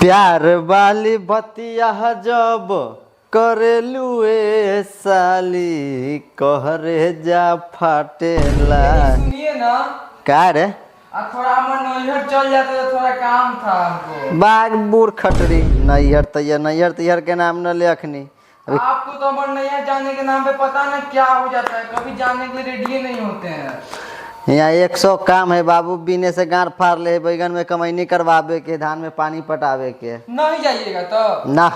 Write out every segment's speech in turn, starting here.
प्यार वाली बतिया जब करेलू ए साली कहरे जा फाटेला। सुनिए ना का रे? थोड़ा हमर नैहर चल जाते तो थोड़ा काम था हमको। बाग बूढ़ खटरी नैहर तैयार के नाम न ले अखनी। आपको तो हमर नैहर जाने के नाम पे पता न क्या हो जाता है, कभी जाने के लिए रेडी नहीं होते हैं। यहाँ 100 काम है बाबू, बीने से गांठ फाड़ ले, बैगन में कमैनी करवावे के, धान में पानी पटावे के। नहीं जाइएगा तो ना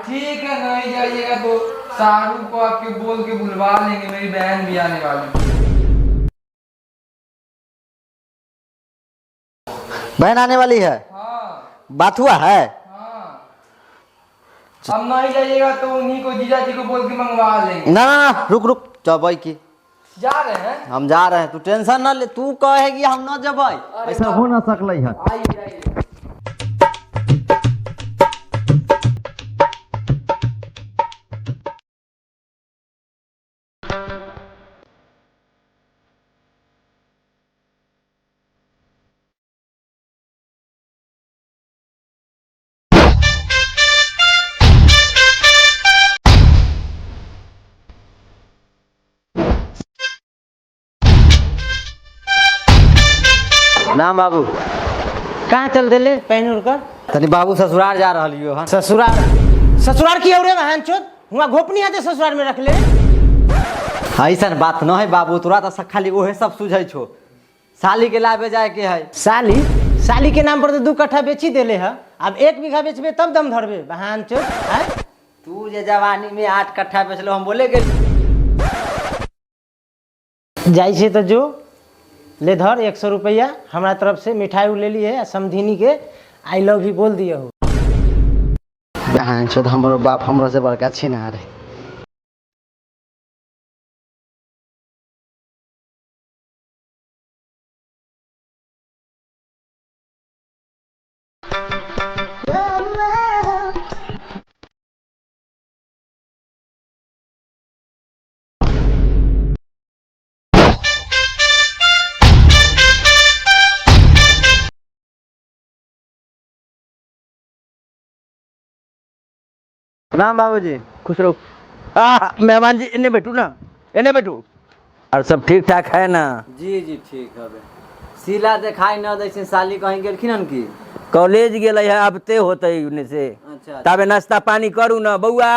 ठीक है, नहीं जाइएगा तो शाहरुख को आपके बोल के बुलवा लेंगे, मेरी बहन भी आने वाली। बहन आने वाली है? हाँ बात हुआ है? हाँ, अब नहीं जाइएगा तो उन्हीं को जीजा जी को बोल के मंगवा लेंगे। ना रुक जब की जा रहे हैं हम जा रहे हैं, तू टेंशन ना ले। तू कहेगी हम न जब, ऐसा हो ना सकल है। आइए। ना बाबू कहाँ चल दिले पहन उड़ कर? तनी बाबू ससुराल जा रहा लियो। हाँ ससुराल की औरे बहन चोद हुआ घोपनी आते ससुराल में रख ले। ऐसा बात न है बाबू, तोरा तो खाली वो है सब सुझै छो। साली के लाभे जाए के है। साली के नाम पर तो 2 कट्ठा बेची देले है, अब 1 बीघा बेचबे तब दम धरबे बहन चोद। तू जे जवानी में 8 कट्ठा बेचलो, हम बोले के जाई छे तो जो ले धर 100 रुपया हमारा तरफ से मिठाई ले लिए, समधिनी के आई लव यू बोल दिए हो। बहन चोद हमारो बाप हमरा से बड़का छिना रे। प्रणाम बाबूजी। खुश रहो। मेहमान जी इन्हें बैठू ना, इन्हें बैठू। और सब ठीक ठाक है ना? जी ठीक है। सीला दिखाई न दै, साली कहीं गेलखिन हन की? कॉलेज गेल है, अब ते होते उन्हें से। अच्छा तबे नाश्ता पानी करू ना बउआ।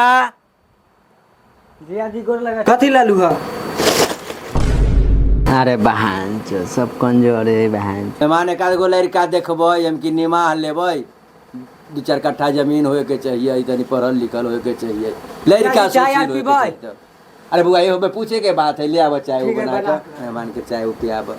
जिया जी गोर लगा। कथी लालू है? अरे बहन चोद सब कंजोर है बहन। मेहमान एक आध गो लड़का देखबै, हम की निमाह लेबै। 2-4 कट्ठा जमीन होए के चाहिए, इतनी पढ़ल लिखल होए के चाहिए, लड़का चाय सुशील होए के चाहिए। अरे बुआ ये पूछे के बात है, ले आब चाय वो बना के मेहमान के चाय वो पियाब।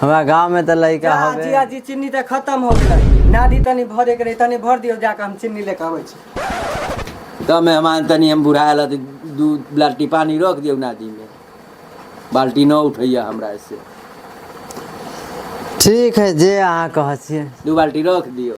हमारा गांव में तो लड़का हवे। जिया जी चीनी तो खत्म हो गई, नादी तनी भरे के तनी भर दियो, जाके हम चीनी लेके आबै छी। तो मेहमान तनी हम बुढ़ायल 2 बाल्टी पानी रख दियो नादी में, बाल्टी न उठैया हमरा से। ठीक है जे अहाँ कहै छियै। 2 बाल्टी रख दियो।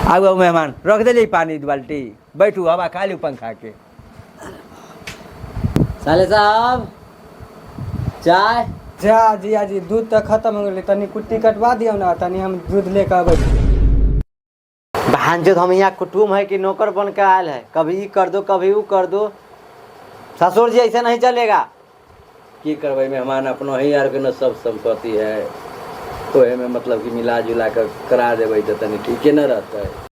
आओ मेहमान रख दे पानी 2 बाल्टी, बैठू हवा खा लू पंखा के। साले साहब चाय। जा जिया जी दूध तो खत्म हो गई, तनी कुट्टी कटवा दियो ना, तनी हम दूध लेके आबै। बहन चोद हम यहाँ कुटुम है कि नौकर बन के आयल है, कभी ई कर दो कभी वो कर दो। ससुर जी ऐसे नहीं चलेगा। की करबै मेहमान अपनो ही यार के न सब संपत्ति है, तो में मतलब कि मिला जुला कर करा देबै तो तनी ठीके न रहता है।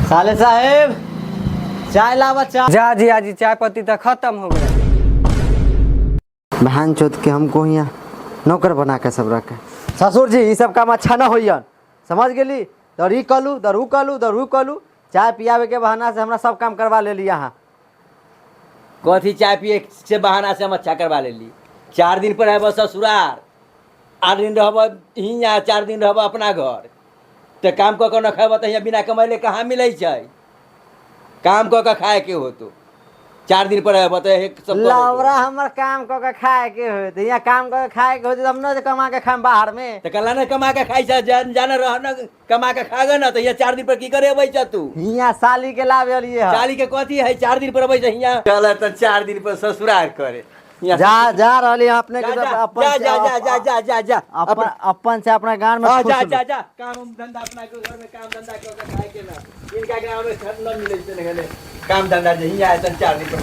साले साहेब चाय लावा चाय। जा जी आज चाय पत्ती तो खत्म हो गया। बहन चोद के हमको यहाँ नौकर बना के सब रखे। ससुर जी ये सब काम अच्छा ना होइयन, समझ गेली। दर ई कलू दर ऊ कलू दर ऊ कलू, चाय पियावे के बहाना से हमरा सब काम करवा ले ली यहाँ। कथी चाय पिए से बहाना से हम अच्छा करवा लेली। 4 दिन पर रहब ससुरार, 8 दिन रहब हियाँ, 4 दिन रहब अपना घर। तो काम कऽ के न खेब तो यहाँ बिना कमैले कहाँ मिलै छै। काम कऽ के खाए के हो तो 4 दिन पर रहब तो एक सब लवरा हमर काम क के खाए के होत, यहाँ काम क के खाए के होत हम न कमा के खाम बाहर में। तो कल न कमा के खाई छ, जान रह न कमा के खागे न तो यहाँ 4 दिन पर की करे अबै छ तू। यहाँ साली के लाभ लिए है। साली के कथी है 4 दिन पर अबै छ यहाँ। चल तो 4 दिन पर ससुराल करे। जा जा रहली अपने के अपन जा जा जा जा जा जा जा अपन से अपना गांव में हाँ, खुश जा लो। जा जा काम धंधा अपना के घर में काम धंधा करके खाए के ना। इनका गाँव में घर न मिले काम धंधा जे हियाँ 4 दिन पर